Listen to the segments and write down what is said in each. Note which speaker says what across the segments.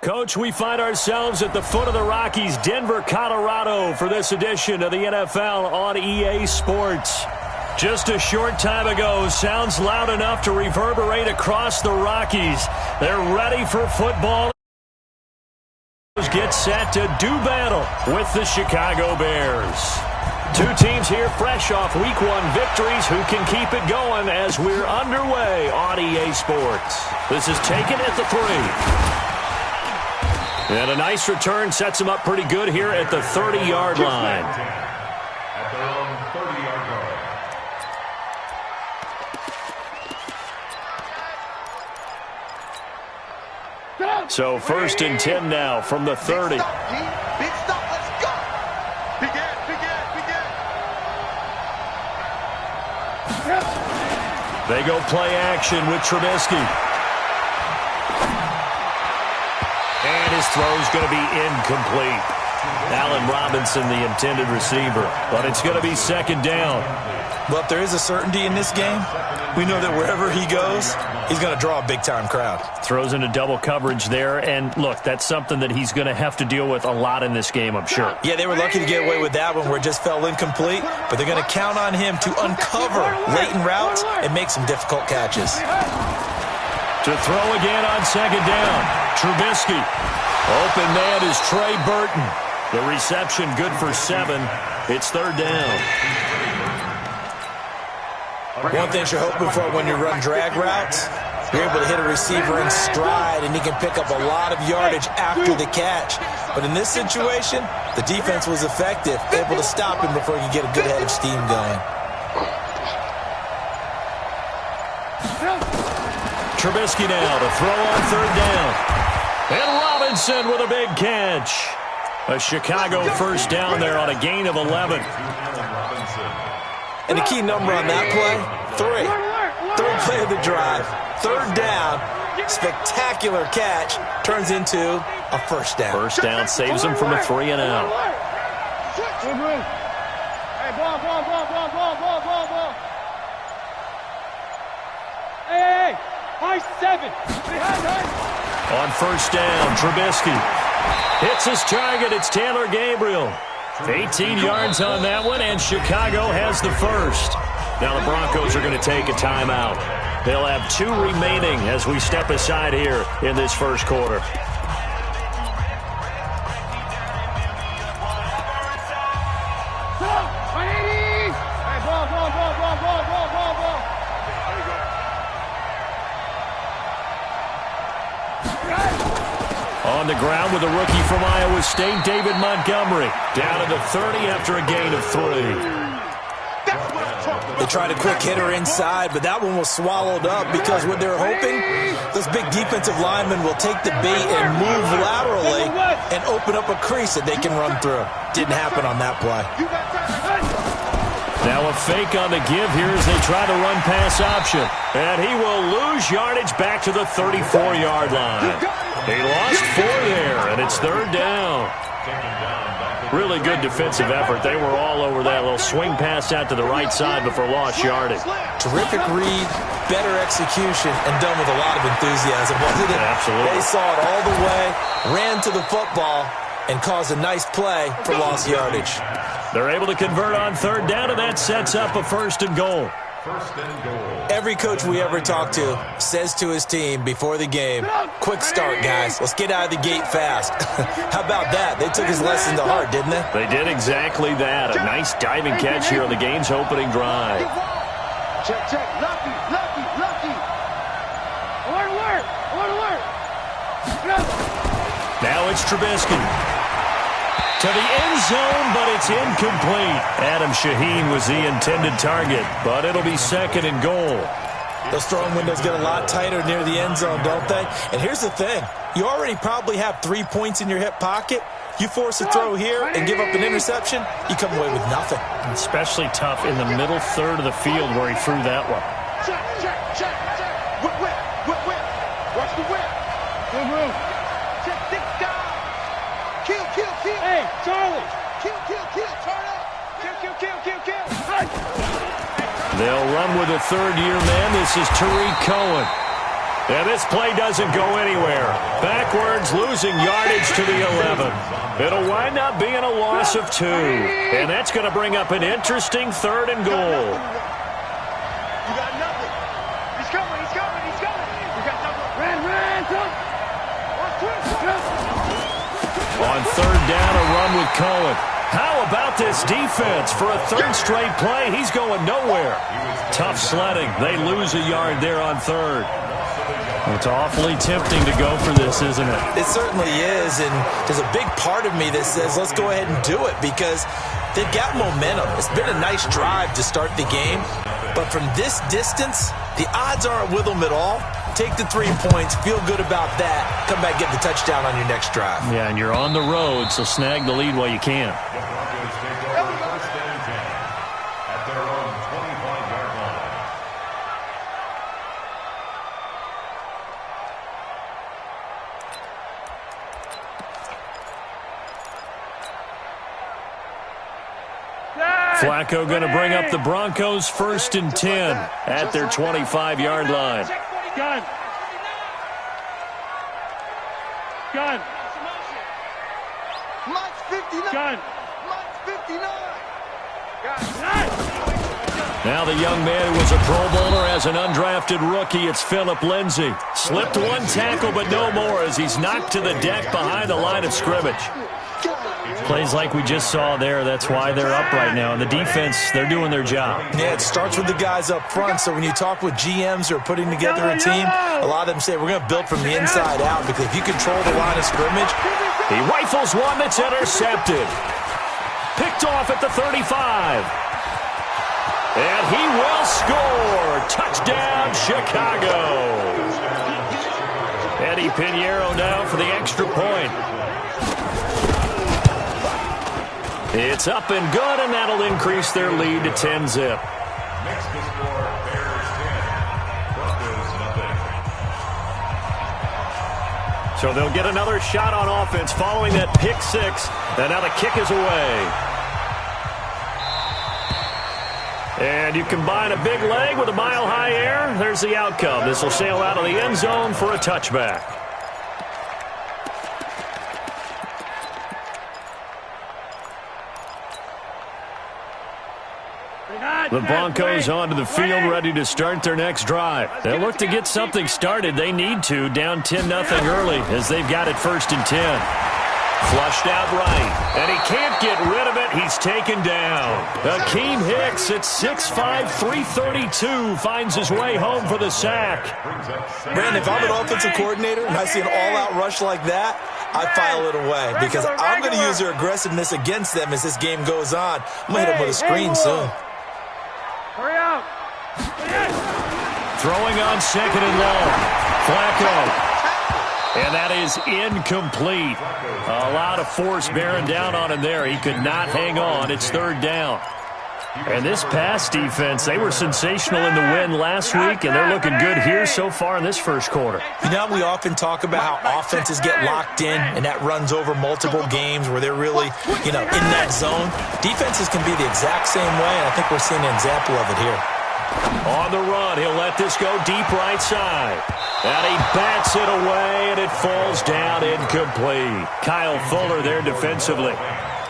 Speaker 1: Coach, we find ourselves at the foot of the Rockies, Denver, Colorado, for this edition of the NFL on EA Sports. Just a short time ago, sounds loud enough to reverberate across the Rockies. They're ready for football. Get set to do battle with the Chicago Bears. Two teams here fresh off Week 1 victories. Who can keep it going as we're underway on EA Sports? This is taken at the 3. And a nice return sets him up pretty good here at the 30-yard line.
Speaker 2: At their own 30-yard line.
Speaker 1: So 1st and 10 now from the 30.
Speaker 2: Big stop, let's go. Begin.
Speaker 1: They go play action with Trubisky. And his throw's going to be incomplete. Allen Robinson, the intended receiver. But it's going to be 2nd down.
Speaker 3: Well, if there is a certainty in this game, we know that wherever he goes, he's going to draw a big-time crowd.
Speaker 1: Throws into double coverage there. And, look, that's something that he's going to have to deal with a lot in this game, I'm sure.
Speaker 3: Yeah, they were lucky to get away with that one where it just fell incomplete. But they're going to count on him to uncover latent routes and make some difficult catches.
Speaker 1: To throw again on 2nd down. Trubisky. Open man is Trey Burton. The reception good for 7. It's 3rd down.
Speaker 3: One thing you're hoping for when you run drag routes, you're able to hit a receiver in stride and he can pick up a lot of yardage after the catch. But in this situation, the defense was effective, able to stop him before he could get a good head of steam going.
Speaker 1: Trubisky now to throw on 3rd down. And Robinson with a big catch. A Chicago 1st down there on a gain of 11.
Speaker 3: And the key number on that play, 3. 3rd play of the drive. 3rd down, spectacular catch, turns into a 1st down.
Speaker 1: 1st down saves him from a 3 and out.
Speaker 4: Hey, ball. Hey, high 7.
Speaker 1: On 1st down, Trubisky hits his target. It's Taylor Gabriel. 18 yards on that one, and Chicago has the 1st. Now the Broncos are going to take a timeout. They'll have 2 remaining as we step aside here in this 1st quarter. On the ground with a rookie from Iowa State, David Montgomery. Down to the 30 after a gain of 3.
Speaker 3: They tried a quick hitter inside, but that one was swallowed up because what they're hoping, those big defensive linemen will take the bait and move laterally and open up a crease that they can run through. Didn't happen on that play.
Speaker 1: Now a fake on the give here as they try the run-pass option. And he will lose yardage back to the 34-yard line. He lost 4 there, and it's 3rd down. Really good defensive effort. They were all over that little swing pass out to the right side before lost yardage.
Speaker 3: Terrific read, better execution, and done with a lot of enthusiasm, wasn't it?
Speaker 1: Absolutely.
Speaker 3: They saw it all the way, ran to the football, and caused a nice play for lost yardage.
Speaker 1: They're able to convert on 3rd down, and that sets up a 1st and goal.
Speaker 3: Every coach we ever talk to says to his team before the game, quick start, guys. Let's get out of the gate fast. How about that? They took his lesson to heart, didn't they?
Speaker 1: They did exactly that. A nice diving catch here on the game's opening drive.
Speaker 4: Check. Lucky. Alert.
Speaker 1: Now it's Trubisky. To the end zone, but it's incomplete. Adam Shaheen was the intended target, but it'll be 2nd and goal.
Speaker 3: Those throwing windows get a lot tighter near the end zone, don't they? And here's the thing. You already probably have 3 points in your hip pocket. You force a throw here and give up an interception, you come away with nothing.
Speaker 1: Especially tough in the middle 3rd of the field where he threw that one.
Speaker 4: Check. Whip. Watch the whip. Good move. Check, down. Kill. Hey, Charlie. Kill. Turn up. Kill.
Speaker 1: They'll run with a 3rd-year man. This is Tariq Cohen. And this play doesn't go anywhere. Backwards, losing yardage to the 11. It'll wind up being a loss of 2. And that's going to bring up an interesting 3rd and goal.
Speaker 4: You got nothing. He's coming, he's coming, he's coming. You got nothing. Ran,
Speaker 1: On 3rd down, a run with Cohen. How about this defense? For a 3rd straight play, he's going nowhere. Tough sledding. They lose a yard there on 3rd. It's awfully tempting to go for this, isn't it?
Speaker 3: It certainly is, and there's a big part of me that says let's go ahead and do it because they've got momentum. It's been a nice drive to start the game, but from this distance, the odds aren't with them at all. Take the 3 points, feel good about that, come back, get the touchdown on your next drive.
Speaker 1: Yeah, and you're on the road, so snag the lead while you can. Flacco going to bring up the Broncos 1st and 10 at their 25-yard line.
Speaker 4: Gun. Gun.
Speaker 2: Mike's 59.
Speaker 4: Gun.
Speaker 2: Mike's 59.
Speaker 1: Now the young man who was a Pro Bowler as an undrafted rookie, it's Phillip Lindsay. Slipped 1 tackle, but no more as he's knocked to the deck behind the line of scrimmage. Plays like we just saw there, that's why they're up right now. And the defense, they're doing their job.
Speaker 3: Yeah, it starts with the guys up front. So when you talk with GMs who are putting together a team, a lot of them say we're going to build from the inside out because if you control the line of scrimmage.
Speaker 1: He rifles one that's intercepted. Picked off at the 35. And he will score. Touchdown, Chicago. Eddie Pinheiro now for the extra point. It's up and good, and that'll increase their lead to 10-zip. So they'll get another shot on offense following that pick 6, and now the kick is away. And you combine a big leg with a mile-high air, there's the outcome. This will sail out of the end zone for a touchback. The Broncos onto the field, ready to start their next drive. They'll look to get something started. They need to, down 10-0 early, as they've got it 1st and 10. Flushed out right, and he can't get rid of it. He's taken down. Akeem Hicks at 6'5", 332, finds his way home for the sack.
Speaker 3: Brandon, if I'm an offensive coordinator and I see an all-out rush like that, I file it away because I'm going to use their aggressiveness against them as this game goes on. I'm going to hit them with a screen soon.
Speaker 4: Hurry up.
Speaker 1: Throwing on 2nd and long. Flacco. And that is incomplete. A lot of force bearing down on him there. He could not hang on. It's 3rd down. And this pass defense, they were sensational in the win last week, and they're looking good here so far in this 1st quarter.
Speaker 3: You know, we often talk about how offenses get locked in, and that runs over multiple games where they're really, in that zone. Defenses can be the exact same way, and I think we're seeing an example of it here.
Speaker 1: On the run, he'll let this go deep right side. And he bats it away, and it falls down incomplete. Kyle Fuller there defensively.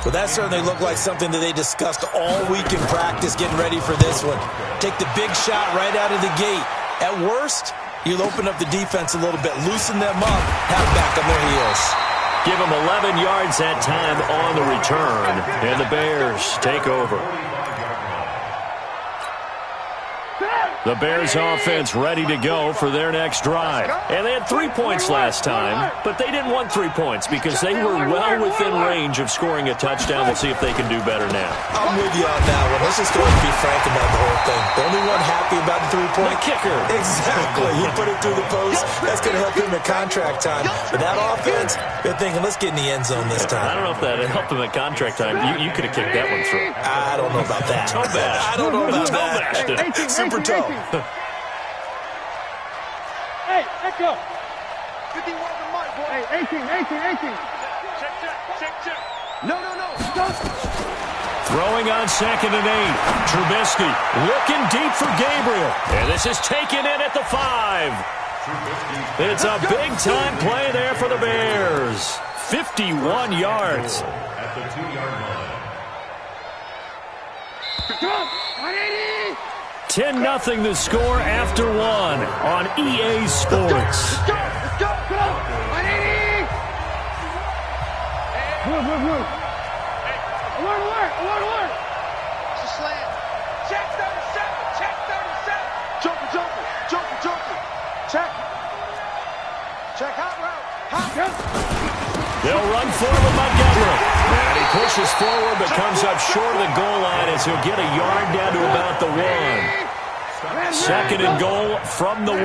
Speaker 3: Well, that certainly looked like something that they discussed all week in practice getting ready for this one. Take the big shot right out of the gate. At worst, you'll open up the defense a little bit, loosen them up, have back on their heels.
Speaker 1: Give them 11 yards that time on the return, and the Bears take over. The Bears offense ready to go for their next drive. And they had 3 points last time, but they didn't want 3 points because they were well within range of scoring a touchdown. We'll see if they can do better now.
Speaker 3: I'm with you on that one. Let's just go ahead and be frank about the whole thing. The only one happy about the 3-point?
Speaker 1: The kicker.
Speaker 3: Exactly. He put it through the post. That's going to help him at contract time. But that offense, they're thinking, let's get in the end zone this time.
Speaker 1: I don't know if that helped them at contract time. You could have kicked that one through.
Speaker 3: I don't know about that.
Speaker 1: Toe bash.
Speaker 3: I don't know about that. Super toe.
Speaker 4: Hey, let's go.
Speaker 2: 51 to Mike, boy.
Speaker 4: Hey, 18. Check.
Speaker 2: No.
Speaker 1: Throwing on 2nd and 8. Trubisky looking deep for Gabriel. And this is taken in at the 5. It's a big-time play there for the Bears. 51 yards.
Speaker 5: At the 2-yard line.
Speaker 1: 10-0 the score after one on EA Sports.
Speaker 4: Let's go! Come on! 180! Move! Alert! It's a slant. Check 37! Jumper! Check hot route.
Speaker 1: They'll run forward Montgomery. And he pushes forward but comes up short of the goal line as he'll get a yard down to about the 1. Second and goal from the 1.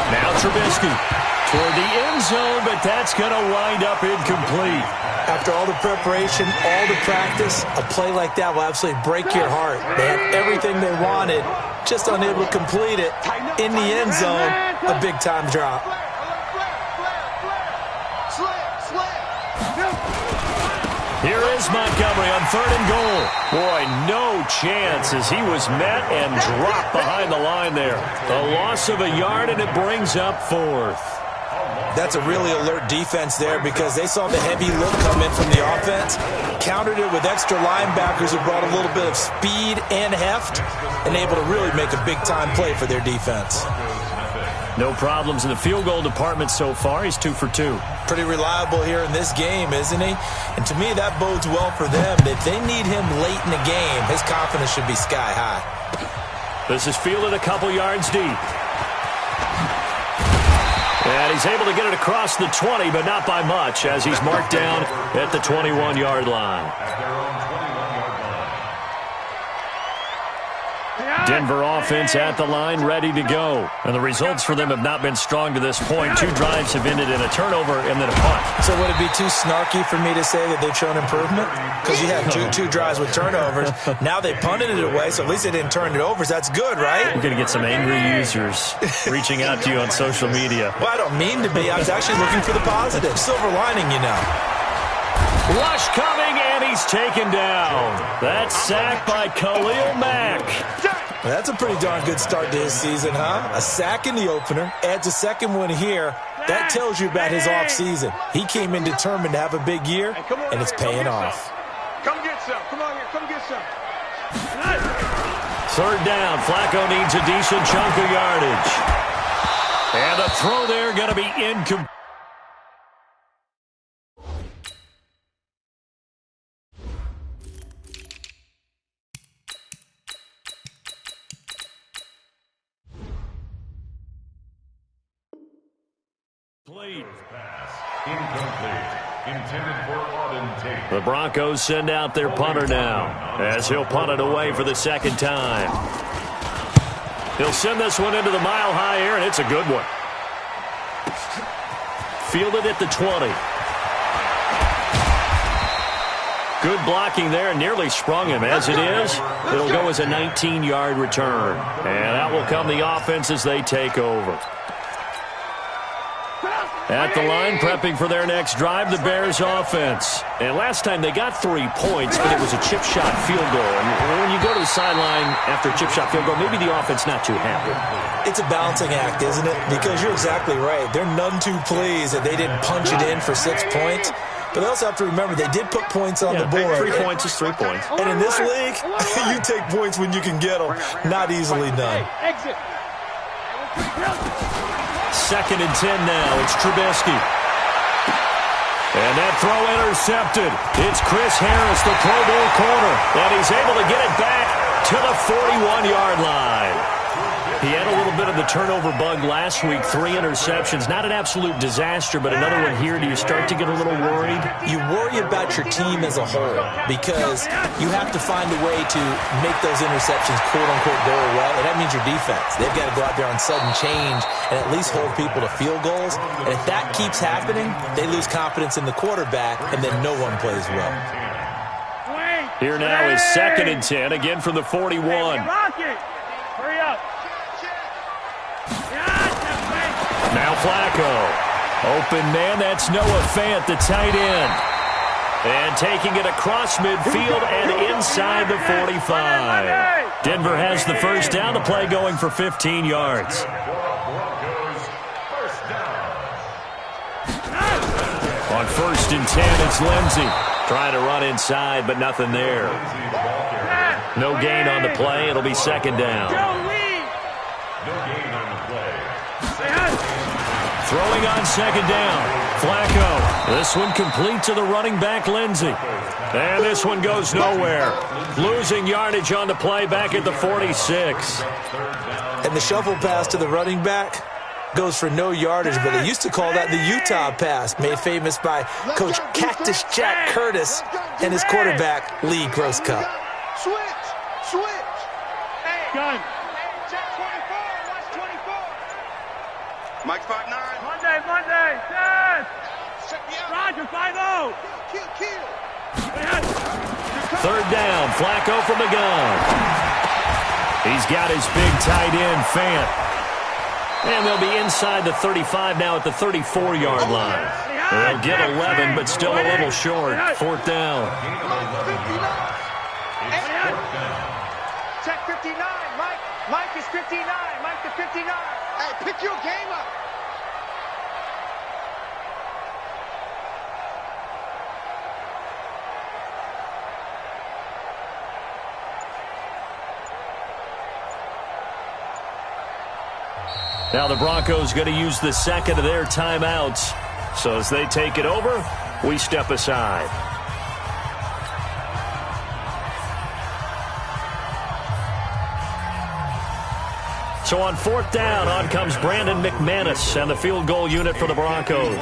Speaker 1: Now Trubisky toward the end zone, but that's going to wind up incomplete.
Speaker 3: After all the preparation, all the practice, a play like that will absolutely break your heart. They had everything they wanted, just unable to complete it. In the end zone, a big-time drop.
Speaker 1: Here is Montgomery on third and goal. Boy, no chance as he was met and dropped behind the line there. A loss of a yard, and it brings up fourth.
Speaker 3: That's a really alert defense there because they saw the heavy look come in from the offense, countered it with extra linebackers who brought a little bit of speed and heft, and able to really make a big-time play for their defense.
Speaker 1: No problems in the field goal department so far. He's 2 for 2.
Speaker 3: Pretty reliable here in this game, isn't he? And to me, that bodes well for them. If they need him late in the game, his confidence should be sky high.
Speaker 1: This is fielded a couple yards deep. And he's able to get it across the 20, but not by much, as he's marked down at the 21-yard line. Denver offense at the line, ready to go. And the results for them have not been strong to this point. 2 drives have ended in a turnover and then a punt.
Speaker 3: So would it be too snarky for me to say that they've shown improvement? Because you had two drives with turnovers. Now they punted it away, so at least they didn't turn it over. So that's good, right?
Speaker 1: We're going to get some angry users reaching out to you on social media.
Speaker 3: Well, I don't mean to be. I was actually looking for the positive. Silver lining, you know.
Speaker 1: Rush coming, and he's taken down. That's sacked by Khalil Mack.
Speaker 3: Well, that's a pretty darn good start to his season, huh? A sack in the opener, adds a second one here. That tells you about his offseason. He came in determined to have a big year, and it's paying off.
Speaker 4: Come get some. Come on here. Come get some.
Speaker 1: Third down. Flacco needs a decent chunk of yardage. And the throw there going to be incomplete. The Broncos send out their punter now, as he'll punt it away for the second time. He'll send this one into the mile-high air, and it's a good one. Fielded at the 20. Good blocking there, nearly sprung him. As it is, it'll go as a 19-yard return. And out will come the offense as they take over. At the line, prepping for their next drive, the Bears offense. And last time they got 3 points, but it was a chip shot field goal. And when you go to the sideline after a chip shot field goal, maybe the offense not too happy.
Speaker 3: It's a balancing act, isn't it? Because you're exactly right. They're none too pleased that they didn't punch it in for 6 points. But they also have to remember they did put points on the board.
Speaker 1: 3 points is 3 points.
Speaker 3: And in this league, you take points when you can get them. Not easily done.
Speaker 4: Exit.
Speaker 1: Second and 10 now. It's Trubisky. And that throw intercepted. It's Chris Harris, the Pro Bowl corner. And he's able to get it back to the 41-yard line. He had a little bit of the turnover bug last week. 3 interceptions. Not an absolute disaster, but another one here. Do you start to get a little worried?
Speaker 3: You worry about your team as a whole because you have to find a way to make those interceptions, quote-unquote, go away, and that means your defense. They've got to go out there on sudden change and at least hold people to field goals. And if that keeps happening, they lose confidence in the quarterback, and then no one plays well.
Speaker 1: Here now is second and 10, again from the 41.
Speaker 4: Hurry up.
Speaker 1: Now Flacco. Open man, that's Noah Fant, the tight end. And taking it across midfield and inside the 45. Denver has the first down. The play going for 15 yards. On 1st and 10, it's Lindsey. Trying to run inside, but nothing there. No gain on the play. It'll be 2nd down. Throwing on 2nd down. Flacco. This one complete to the running back, Lindsey. And this one goes nowhere. Losing yardage on the play back at the 46.
Speaker 3: And the shuffle pass to the running back goes for no yardage, but they used to call that the Utah pass, made famous by Coach Cactus Jack Curtis and his quarterback, Lee Grosscup.
Speaker 2: Switch. Hey,
Speaker 4: Gun.
Speaker 2: hey, check 24. Watch 24.
Speaker 4: Mike 5'9".
Speaker 2: Monday. Yes. Check me out.
Speaker 4: Roger, 5-0.
Speaker 2: Kill.
Speaker 1: 3rd down. Flacco from the gun. He's got his big tight end, Fant. And they'll be inside the 35 now at the 34-yard line. They'll get 11, but still a little short. 4th down.
Speaker 2: Check 59. Mike is 59. Mike to 59. Hey, pick your game up.
Speaker 1: Now the Broncos going to use the 2nd of their timeouts. So as they take it over, we step aside. So on 4th down, on comes Brandon McManus and the field goal unit for the Broncos.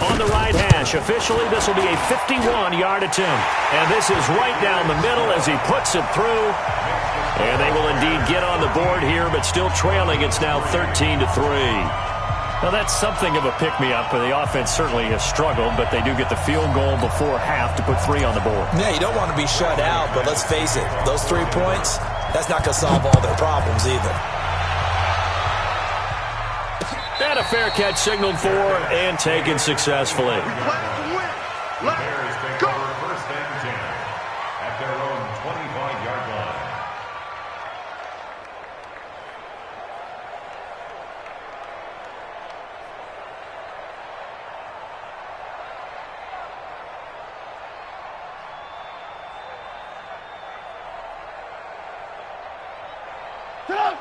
Speaker 1: On the right hash, officially this will be a 51-yard attempt. And this is right down the middle as he puts it through. And they will indeed get on the board here, but still trailing. It's now 13-3. Now that's something of a pick-me-up. The offense certainly has struggled, but they do get the field goal before half to put 3 on the board.
Speaker 3: Yeah, you don't want to be shut out, but let's face it, those 3 points, that's not going to solve all their problems either.
Speaker 1: And a fair catch signaled for and taken successfully.
Speaker 2: We plan to win. Let's go.
Speaker 5: 1st and 10 at their own 25-yard line.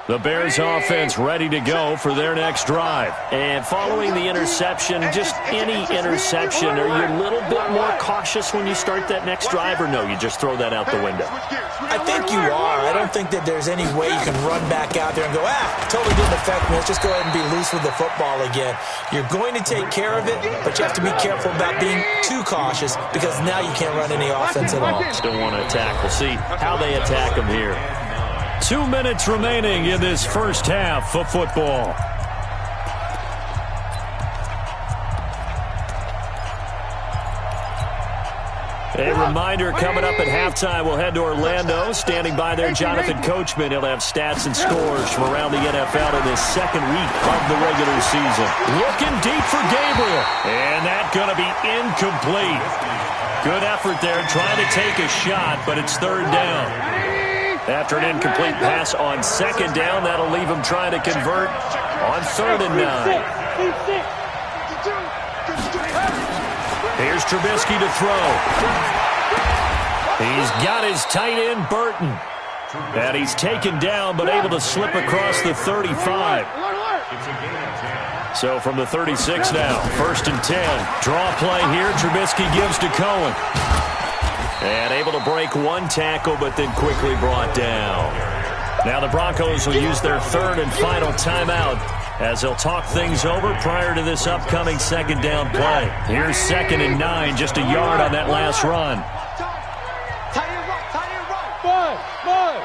Speaker 1: The Bears offense ready to go for their next drive. And following the interception, just any interception, are you a little bit more cautious when you start that next drive, or no, you just throw that out the window?
Speaker 3: I think you are. I don't think that there's any way you can run back out there and go, totally didn't affect me. Let's just go ahead and be loose with the football again. You're going to take care of it, but you have to be careful about being too cautious because now you can't run any offense at all.
Speaker 1: Still want to attack. We'll see how they attack them here. 2 minutes remaining in this first half of football. A reminder, coming up at halftime, we'll head to Orlando. Standing by there, Jonathan Coachman. He'll have stats and scores from around the NFL in this 2nd week of the regular season. Looking deep for Gabriel. And that's going to be incomplete. Good effort there, trying to take a shot, but it's 3rd down. After an incomplete pass on 2nd down, that'll leave him trying to convert on 3rd and 9. Here's Trubisky to throw. He's got his tight end, Burton. And he's taken down, but able to slip across the 35. So from the 36 now, 1st and 10. Draw play here. Trubisky gives to Cohen. And able to break 1 tackle, but then quickly brought down. Now the Broncos will use their 3rd and final timeout as they'll talk things over prior to this upcoming 2nd down play. Here's 2nd and 9, just a yard on that last run.
Speaker 2: Tight end right. Mud.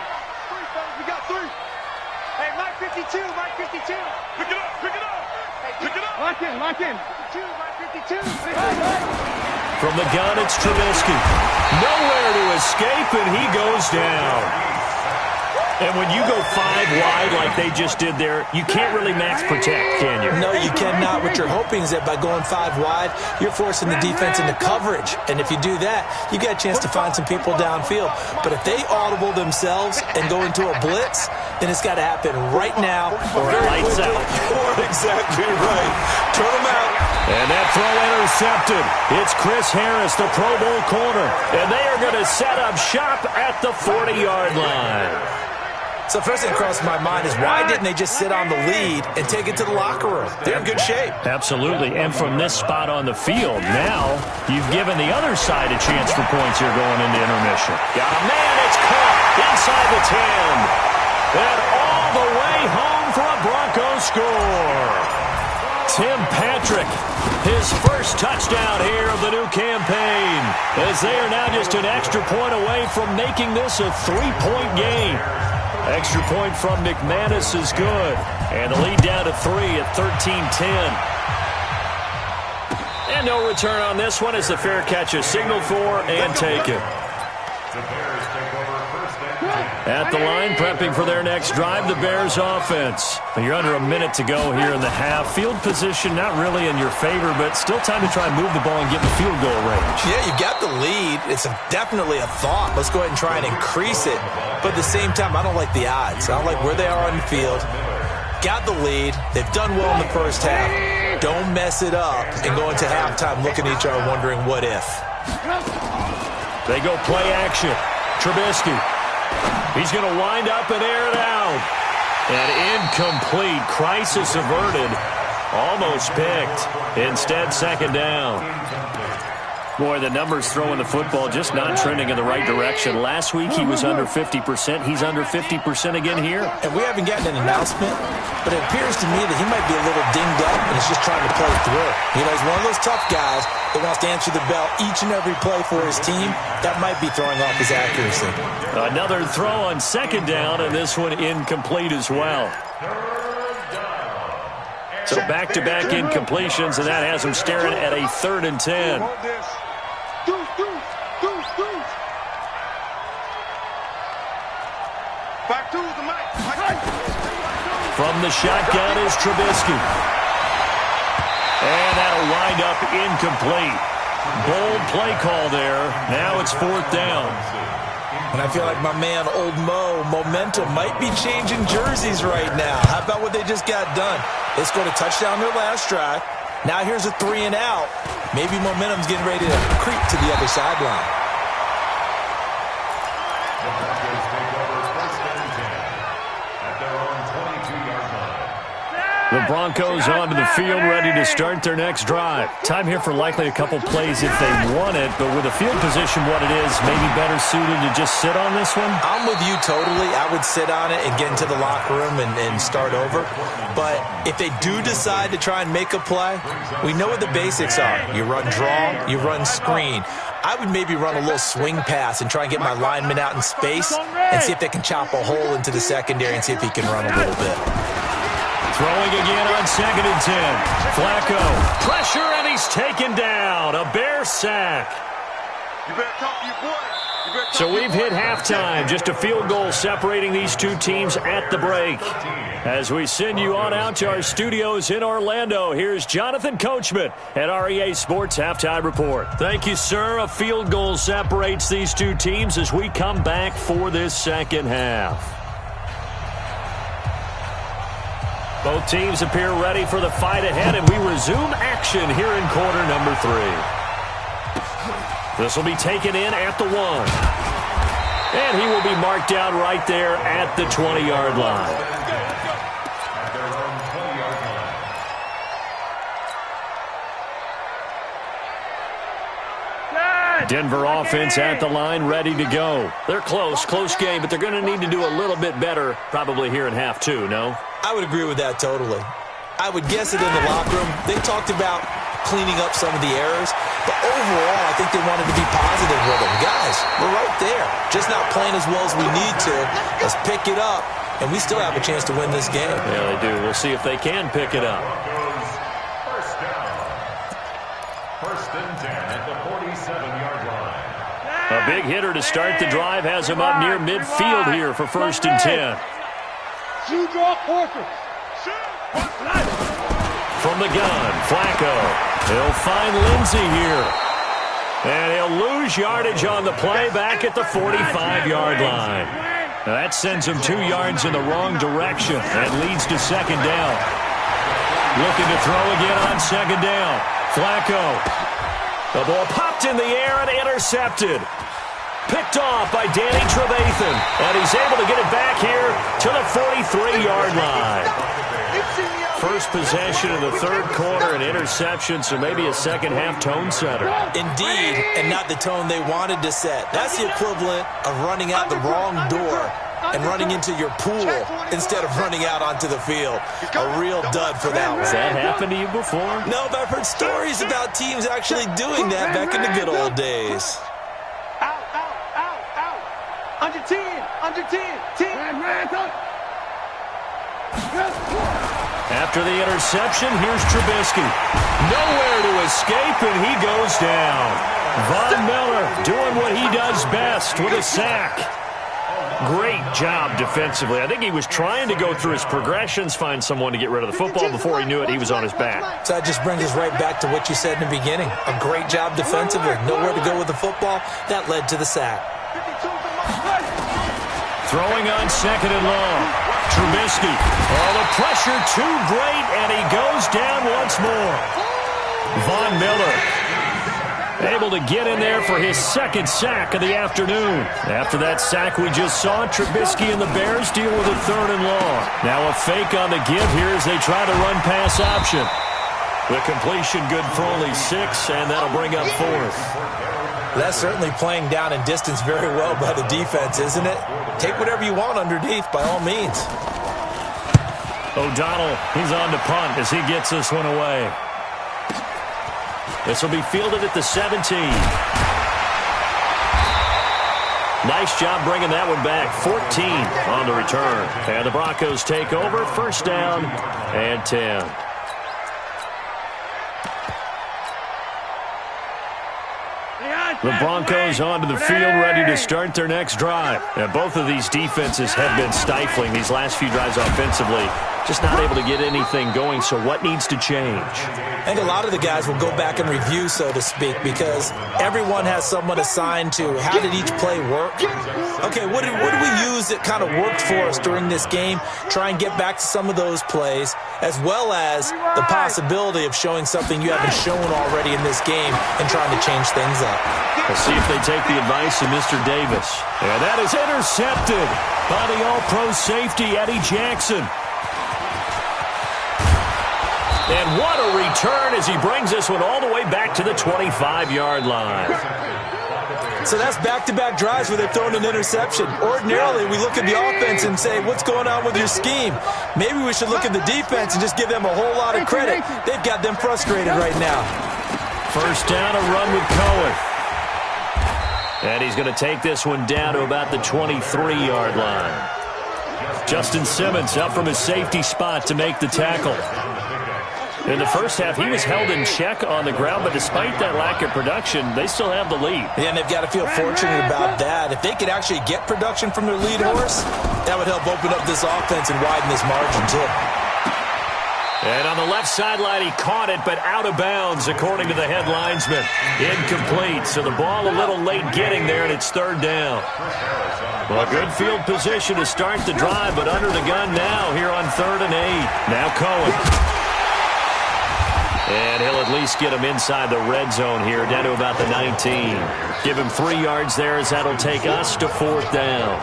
Speaker 2: 3, fellas, we got 3. Hey, Mike 52. Pick it up. Lock in. 52, Mike 52.
Speaker 1: From the gun, it's Trubisky. Nowhere to escape, and he goes down. And when you go 5 wide like they just did there, you can't really max protect, can you?
Speaker 3: No, you cannot. What you're hoping is that by going 5 wide, you're forcing the defense into coverage. And if you do that, you get a chance to find some people downfield. But if they audible themselves and go into a blitz, then it's got to happen right now.
Speaker 1: Or lights out.
Speaker 3: Or exactly right. Turn them out.
Speaker 1: And that throw intercepted. It's Chris Harris, the Pro Bowl corner. And they are going to set up shop at the 40-yard line.
Speaker 3: So first thing that crossed my mind is why didn't they just sit on the lead and take it to the locker room? They're in good shape.
Speaker 1: Absolutely. And from this spot on the field, now you've given the other side a chance for points here going into intermission. Got a man. It's caught inside the 10. And all the way home for a Broncos score. Tim Patrick, his first touchdown here of the new campaign, as they are now just an extra point away from making this a 3-point game. Extra point from McManus is good. And the lead down to 3 at 13-10. And no return on this one as the fair catch is signaled for and taken. At the line, prepping for their next drive, the Bears offense. You're under a minute to go here in the half. Field position not really in your favor, but still time to try and move the ball and get in field goal range.
Speaker 3: Yeah, you got the lead. It's definitely a thought. Let's go ahead and try and increase it. But at the same time, I don't like the odds. I don't like where they are on the field. Got the lead. They've done well in the first half. Don't mess it up and go into halftime looking at each other wondering what if.
Speaker 1: They go play action. Trubisky. He's going to wind up and air it out. And incomplete. Crisis averted. Almost picked. Instead, second down. Boy, the numbers throwing the football just not trending in the right direction. Last week, he was under 50%. He's under 50% again here.
Speaker 3: And we haven't gotten an announcement, but it appears to me that he might be a little dinged up and is just trying to play through. You know, he's one of those tough guys that wants to answer the bell each and every play for his team. That might be throwing off his accuracy.
Speaker 1: Another throw on second down, and this one incomplete as well. So back-to-back incompletions, and that has him staring at a 3rd and 10. From the shotgun is Trubisky. And that'll wind up incomplete. Bold play call there. Now it's 4th down.
Speaker 3: And I feel like my man, Old Mo, momentum might be changing jerseys right now. How about what they just got done? They scored a touchdown their last drive. Now here's a 3 and out. Maybe momentum's getting ready to creep to the other sideline.
Speaker 1: The Broncos onto the field, ready to start their next drive. Time here for likely a couple plays if they want it, but with the field position what it is, maybe better suited to just sit on this one?
Speaker 3: I'm with you totally. I would sit on it and get into the locker room and start over. But if they do decide to try and make a play, we know what the basics are. You run draw, you run screen. I would maybe run a little swing pass and try and get my lineman out in space and see if they can chop a hole into the secondary and see if he can run a little bit.
Speaker 1: Throwing again on 2nd and 10. Flacco. Pressure, and he's taken down. A Bear sack.
Speaker 4: You better talk to your boy.
Speaker 1: So we've hit halftime. Just a field goal separating these two teams at the break. As we send you on out to our studios in Orlando, here's Jonathan Coachman at REA Sports Halftime Report. Thank you, sir. A field goal separates these two teams as we come back for this second half. Both teams appear ready for the fight ahead, and we resume action here in quarter number 3. This will be taken in at the 1. And he will be marked down right there at the 20-yard line. Denver offense at the line, ready to go. They're close game, but they're going to need to do a little bit better probably here in half 2, no?
Speaker 3: I would agree with that totally. I would guess that in the locker room, they talked about cleaning up some of the errors, but overall, I think they wanted to be positive with them. Guys, we're right there. Just not playing as well as we need to. Let's pick it up, and we still have a chance to win this game.
Speaker 1: Yeah, they do. We'll see if they can pick it up.
Speaker 5: First and 10 at the 47-yard line.
Speaker 1: A big hitter to start the drive has him up near midfield here for 1st and 10. From the gun, Flacco. He'll find Lindsey here. And he'll lose yardage on the play back at the 45-yard line. Now that sends him 2 yards in the wrong direction and leads to 2nd down. Looking to throw again on 2nd down. Flacco. The ball popped in the air and intercepted. Picked off by Danny Trevathan. And he's able to get it back here to the 43-yard line. First possession of the 3rd quarter, an interception, so maybe a second-half tone setter.
Speaker 3: Indeed, and not the tone they wanted to set. That's the equivalent of running out the wrong door and running into your pool instead of running out onto the field. A real dud for that one.
Speaker 1: Has that happened to you before?
Speaker 3: No, but I've heard stories about teams actually doing that back in the good old days.
Speaker 2: Out, out, out, out. Under 10, under 10, 10.
Speaker 1: After the interception, here's Trubisky. Nowhere to escape, and he goes down. Von Miller doing what he does best with a sack. Great job defensively. I think he was trying to go through his progressions, find someone to get rid of the football. Before he knew it, he was on his back.
Speaker 3: So that just brings us right back to what you said in the beginning. A great job defensively. Nowhere to go with the football. That led to the sack.
Speaker 1: Throwing on 2nd and long. Trubisky. Oh, the pressure too great, and he goes down once more. Von Miller able to get in there for his 2nd sack of the afternoon. After that sack we just saw, Trubisky and the Bears deal with a 3rd and long. Now a fake on the give here as they try to run pass option. The completion good for only 6, and that'll bring up 4th.
Speaker 3: That's certainly playing down in distance very well by the defense, isn't it? Take whatever you want underneath, by all means.
Speaker 1: O'Donnell, he's on to punt as he gets this one away. This will be fielded at the 17. Nice job bringing that one back. 14 on the return. And the Broncos take over. 1st down and 10. The Broncos onto the field, ready to start their next drive. And both of these defenses have been stifling these last few drives offensively. Just not able to get anything going, so what needs to change?
Speaker 3: I think a lot of the guys will go back and review, so to speak, because everyone has someone assigned to how did each play work. Okay, what did we use that kind of worked for us during this game? Try and get back to some of those plays, as well as the possibility of showing something you haven't shown already in this game and trying to change things up.
Speaker 1: We'll see if they take the advice of Mr. Davis. And that is intercepted by the all-pro safety, Eddie Jackson. And what a return as he brings this one all the way back to the 25-yard line.
Speaker 3: So that's back-to-back drives where they've thrown an interception. Ordinarily, we look at the offense and say, what's going on with your scheme? Maybe we should look at the defense and just give them a whole lot of credit. They've got them frustrated right now.
Speaker 1: 1st down, a run with Cohen. And he's going to take this one down to about the 23-yard line. Justin Simmons up from his safety spot to make the tackle. In the first half, he was held in check on the ground, but despite that lack of production, they still have the lead.
Speaker 3: Yeah, and they've got to feel fortunate about that. If they could actually get production from their lead horse, that would help open up this offense and widen this margin, too.
Speaker 1: And on the left sideline, he caught it, but out of bounds, according to the head linesman. Incomplete, so the ball a little late getting there, and it's 3rd down. Well, good field position to start the drive, but under the gun now here on 3rd and 8. Now Cohen. And he'll at least get him inside the red zone here, down to about the 19. Give him 3 yards there as that'll take us to 4th down.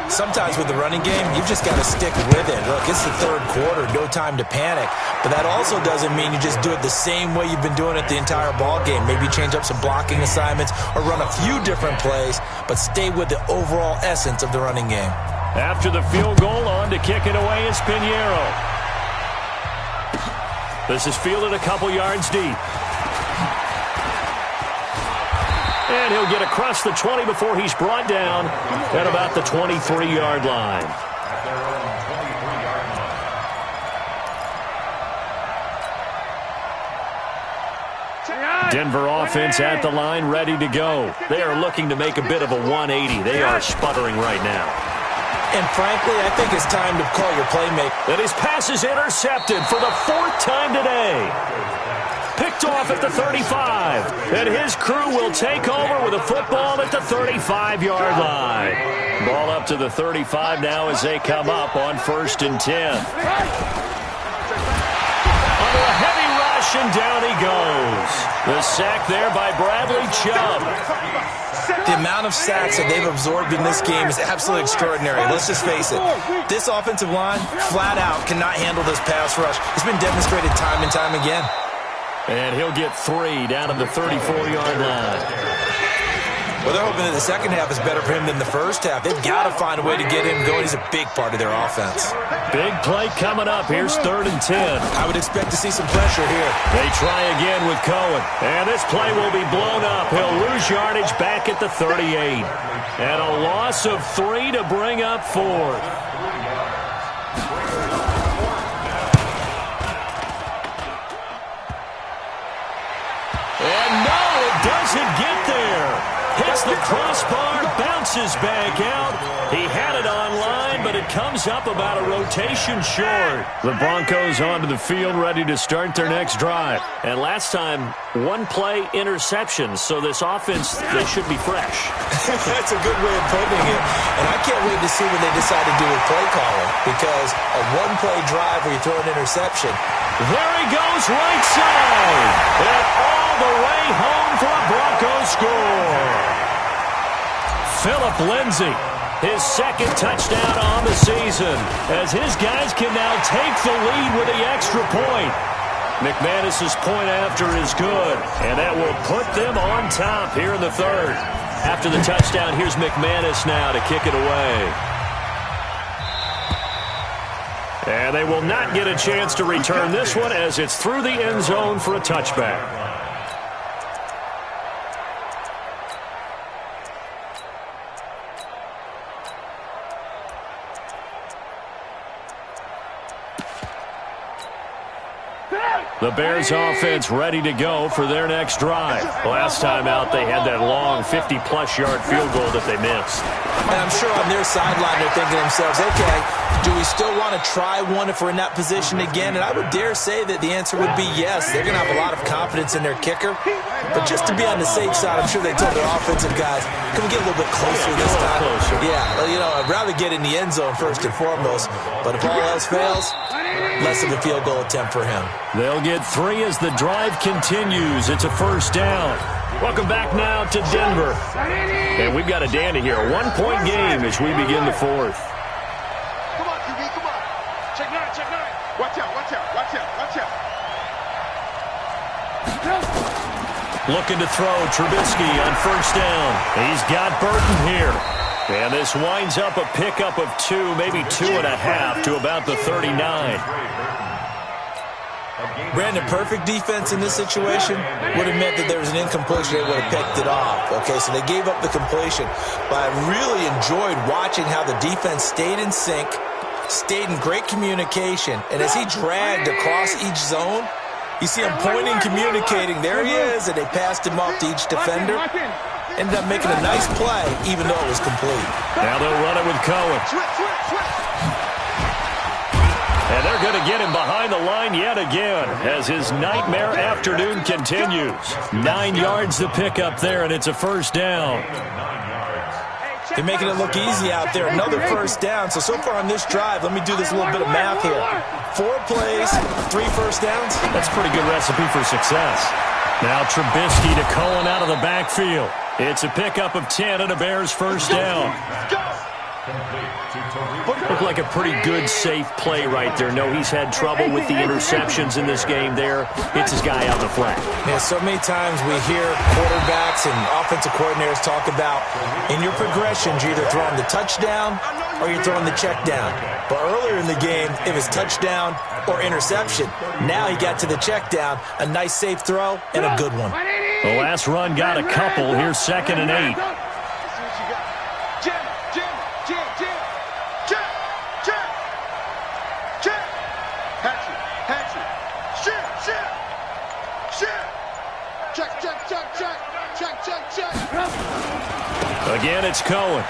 Speaker 3: Sometimes with the running game, you've just got to stick with it. Look, it's the 3rd quarter, no time to panic. But that also doesn't mean you just do it the same way you've been doing it the entire ball game. Maybe change up some blocking assignments or run a few different plays, but stay with the overall essence of the running game.
Speaker 1: After the field goal, on to kick it away is Pinheiro. This is fielded a couple yards deep. And he'll get across the 20 before he's brought down at about the 23-yard line. Denver offense at the line, ready to go. They are looking to make a bit of a 180. They are sputtering right now.
Speaker 3: And frankly, I think it's time to call your playmaker.
Speaker 1: And his pass is intercepted for the 4th time today. Picked off at the 35. And his crew will take over with a football at the 35-yard line. Ball up to the 35 now as they come up on 1st and 10. Under a heavy rush, and down he goes. The sack there by Bradley Chubb.
Speaker 3: The amount of sacks that they've absorbed in this game is absolutely extraordinary. Let's just face it. This offensive line, flat out, cannot handle this pass rush. It's been demonstrated time and time again.
Speaker 1: And he'll get 3 down at the 34-yard line.
Speaker 3: Well, they're hoping that the second half is better for him than the first half. They've got to find a way to get him going. He's a big part of their offense.
Speaker 1: Big play coming up. Here's 3rd and 10.
Speaker 3: I would expect to see some pressure here.
Speaker 1: They try again with Cohen. And this play will be blown up. He'll lose yardage back at the 38. And a loss of 3 to bring up 4th. And no, it doesn't get there. Hits the crossbar, bounces back out. He had it online, but it comes up about a rotation short. The Broncos onto the field, ready to start their next drive. And last time, 1-play interception, so this offense, they should be fresh.
Speaker 3: That's a good way of putting it. And I can't wait to see what they decide to do with play calling, because a 1-play drive where you throw an interception.
Speaker 1: There he goes, right side. And all the way home for a Broncos score. Phillip Lindsay, his 2nd touchdown on the season, as his guys can now take the lead with the extra point. McManus's point after is good, and that will put them on top here in the 3rd. After the touchdown, here's McManus now to kick it away. And they will not get a chance to return this one as it's through the end zone for a touchback. The Bears offense ready to go for their next drive. Last time out, they had that long 50-plus yard field goal that they missed.
Speaker 3: And I'm sure on their sideline they're thinking to themselves, okay, do we still want to try one if we're in that position again? And I would dare say that the answer would be yes. They're going to have a lot of confidence in their kicker. But just to be on the safe side, I'm sure they told their offensive guys, can we get a little bit closer this time?
Speaker 1: Closer.
Speaker 3: Yeah, you know, I'd rather get in the end zone first and foremost. But if all else fails, less of a field goal attempt for him.
Speaker 1: They'll get 3 as the drive continues. It's a 1st down. Welcome back now to Denver. And we've got a dandy here. A 1-point game as we begin the 4th.
Speaker 4: Come on, QB, come on. Check 9, check 9. Watch out, watch out, watch out, watch out.
Speaker 1: Looking to throw Trubisky on 1st down. He's got Burton here. And this winds up a pickup of 2, maybe 2.5 to about the 39.
Speaker 3: Brandon, perfect defense in this situation would have meant that there was an incompletion. They would have picked it off. Okay, so they gave up the completion. But I really enjoyed watching how the defense stayed in sync, stayed in great communication. And as he dragged across each zone, you see him pointing, communicating. There he is, and they passed him off to each defender. Ended up making a nice play, even though it was complete.
Speaker 1: Now they'll run it with Cohen. And they're going to get him behind the line yet again as his nightmare afternoon continues. 9 yards to pick up there, and it's a 1st down.
Speaker 3: They're making it look easy out there. Another 1st down. So far on this drive, let me do this little bit of math here. 4 plays, 3 1st downs.
Speaker 1: That's a pretty good recipe for success. Now Trubisky to Cohen out of the backfield. It's a pickup of 10 and a Bears 1st down. Looked like a pretty good, safe play right there. No, he's had trouble with the interceptions in this game there. Hits his guy out the flat.
Speaker 3: Yeah, so many times we hear quarterbacks and offensive coordinators talk about in your progressions, you're either throwing the touchdown or you're throwing the check down. But earlier in the game, it was touchdown or interception. Now he got to the check down, a nice safe throw, and a good one.
Speaker 1: The last run got a couple. Here's 2nd and 8.
Speaker 4: Check.
Speaker 1: Again, it's Cohen.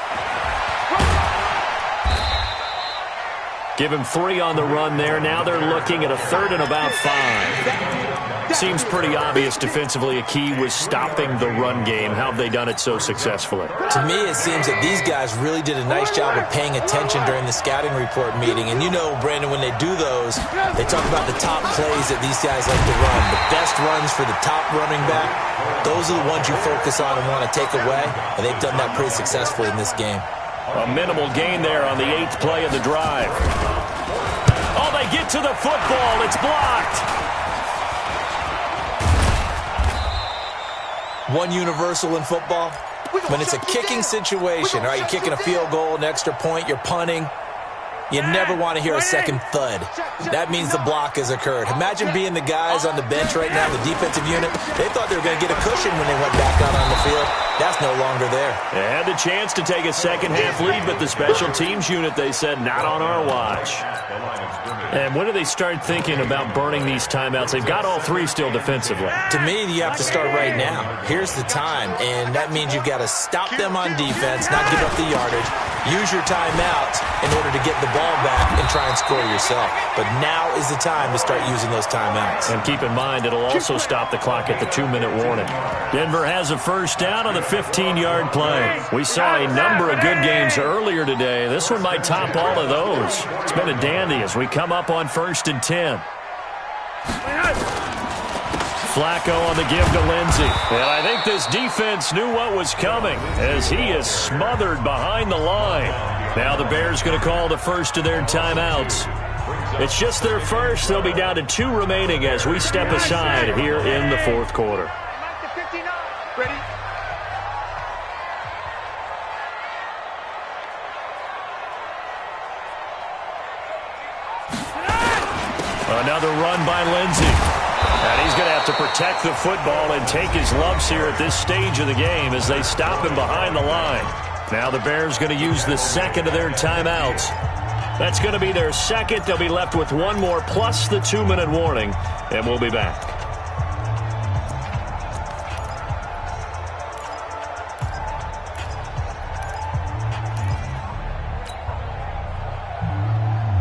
Speaker 1: Give him 3 on the run there. Now they're looking at a 3rd and about 5. Seems pretty obvious defensively a key was stopping the run game. How have they done it so successfully?
Speaker 3: To me, it seems that these guys really did a nice job of paying attention during the scouting report meeting. And you know, Brandon, when they do those, they talk about the top plays that these guys like to run. The best runs for the top running back, those are the ones you focus on and want to take away. And they've done that pretty successfully in this game.
Speaker 1: A minimal gain there on the 8th play of the drive. Oh, they get to the football. It's blocked.
Speaker 3: One universal in football, when it's a kicking situation, all right, you're kicking a field goal, an extra point, you're punting, you never want to hear a second thud. That means the block has occurred. Imagine being the guys on the bench right now, the defensive unit. They thought they were going to get a cushion when they went back out on the field. That's no longer there.
Speaker 1: They had the chance to take a second-half lead, but the special teams unit, they said, not on our watch. And when do they start thinking about burning these timeouts? They've got all 3 still defensively.
Speaker 3: To me, you have to start right now. Here's the time, and that means you've got to stop them on defense, not give up the yardage, use your timeouts in order to get the ball back and try and score yourself. But now is the time to start using those timeouts.
Speaker 1: And keep in mind, it'll also stop the clock at the 2-minute warning. Denver has a first down on the 15-yard play. We saw a number of good games earlier today. This one might top all of those. It's been a dandy as we come up on 1st and 10. Flacco on the give to Lindsey. And I think this defense knew what was coming as he is smothered behind the line. Now the Bears going to call the first of their timeouts. It's just their first. They'll be down to 2 remaining as we step aside here in the 4th quarter.
Speaker 2: Ready?
Speaker 1: Another run by Lindsey. And he's going to have to protect the football and take his lumps here at this stage of the game as they stop him behind the line. Now the Bears going to use the second of their timeouts. That's going to be their second. They'll be left with 1 more plus the 2-minute warning, and we'll be back.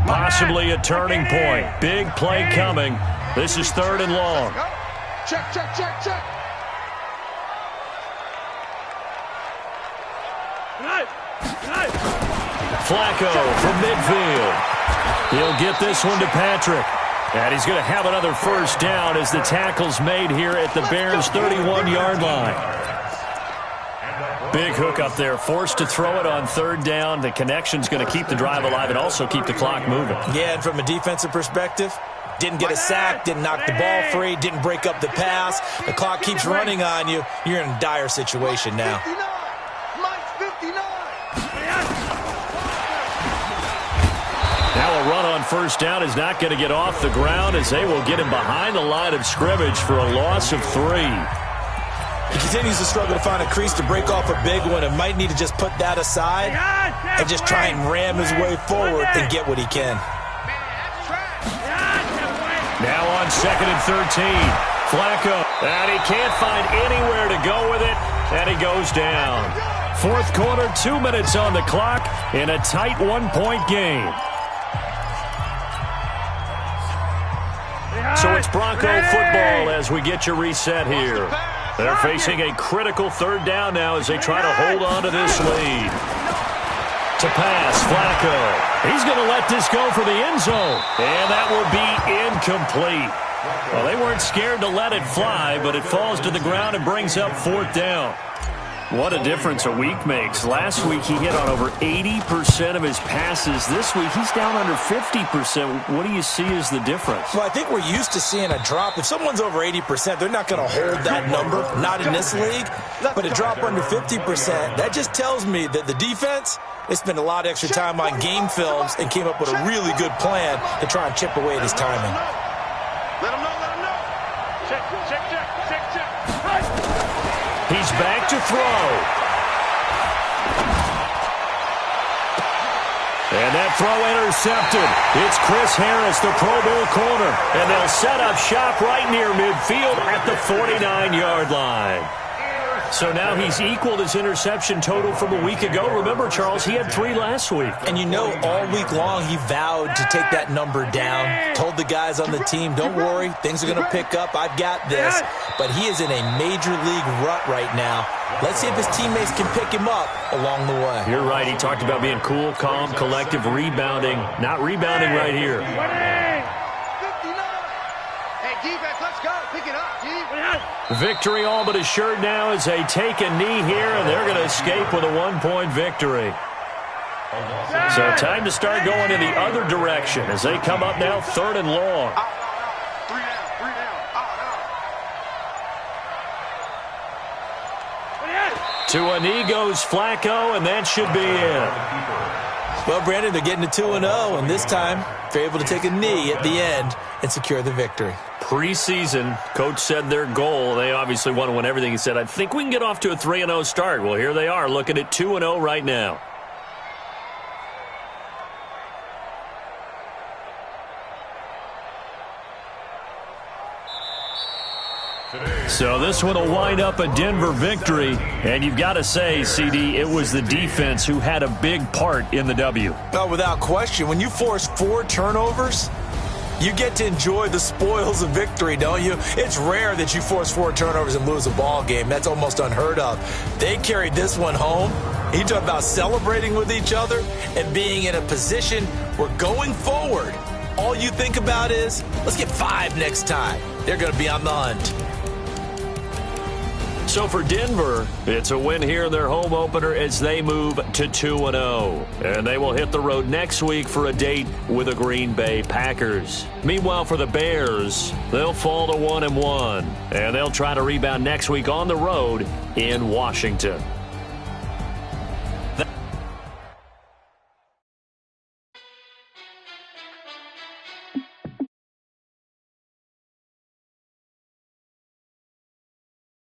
Speaker 1: Possibly a turning point. Big play coming. This is 3rd and long.
Speaker 2: Check, check, check, check.
Speaker 1: Flacco from midfield. He'll get this one to Patrick. And he's going to have another first down as the tackle's made here at the Bears' 31-yard line. Big hook up there, forced to throw it on 3rd down. The connection's going to keep the drive alive and also keep the clock moving.
Speaker 3: Yeah, and from a defensive perspective, didn't get a sack, didn't knock the ball free, didn't break up the pass. The clock keeps running on you. You're in a dire situation now.
Speaker 1: Now a run on first down is not going to get off the ground as they will get him behind the line of scrimmage for a loss of 3.
Speaker 3: He continues to struggle to find a crease to break off a big one and might need to just put that aside and just try and ram his way forward and get what he can.
Speaker 1: Now on 2nd and 13. Flacco. And he can't find anywhere to go with it. And he goes down. 4th quarter, 2 minutes on the clock in a tight 1-point game. So it's Bronco football as we get your reset here. They're facing a critical 3rd down now as they try to hold on to this lead. To pass, Flacco. He's going to let this go for the end zone. And that will be incomplete. Well, they weren't scared to let it fly, but it falls to the ground and brings up 4th down. What a difference a week makes. Last week he hit on over 80% of his passes. This week he's down under 50%. What do you see as the difference?
Speaker 3: Well, I think we're used to seeing a drop. If someone's over 80%, they're not going to hold that number. Not in this league. But a drop under 50%, that just tells me that the defense, they spent a lot of extra time on game films and came up with a really good plan to try and chip away at his timing.
Speaker 2: Let him know, let him know. Check, check, check, check, check.
Speaker 1: He's back to throw. And that throw intercepted. It's Chris Harris, the Pro Bowl corner. And they'll set up shop right near midfield at the 49-yard line. So now he's equaled his interception total from a week ago. Remember, Charles, he had 3 last week.
Speaker 3: And you know, all week long he vowed to take that number down. Told the guys on the team, don't worry, things are going to pick up. I've got this. But he is in a major league rut right now. Let's see if his teammates can pick him up along the way.
Speaker 1: You're right. He talked about being cool, calm, collective, rebounding. Not rebounding right here.
Speaker 4: 59. Hey, defense, let's go. Pick it up, G.
Speaker 1: Victory all but assured now as they take a knee here, and they're going to escape with a 1-point victory. So time to start going in the other direction as they come up now 3rd and long.
Speaker 4: Three down.
Speaker 1: To a knee goes Flacco, and that should be it.
Speaker 3: Well, Brandon, they're getting to 2-0, and this time they're able to take a knee at the end and secure the victory.
Speaker 1: Preseason, coach said their goal, they obviously want to win everything. He said, I think we can get off to a 3-0 start. Well, here they are looking at 2-0 right now. So this one will wind up a Denver victory. And you've got to say, CD, it was the defense who had a big part in the W.
Speaker 3: Well, without question, when you force 4 turnovers, you get to enjoy the spoils of victory, don't you? It's rare that you force 4 turnovers and lose a ball game. That's almost unheard of. They carried this one home. You talk about celebrating with each other and being in a position where going forward, all you think about is, let's get 5 next time. They're going to be on the hunt.
Speaker 1: So for Denver, it's a win here in their home opener as they move to 2-0. And they will hit the road next week for a date with the Green Bay Packers. Meanwhile, for the Bears, they'll fall to 1-1. And they'll try to rebound next week on the road in Washington.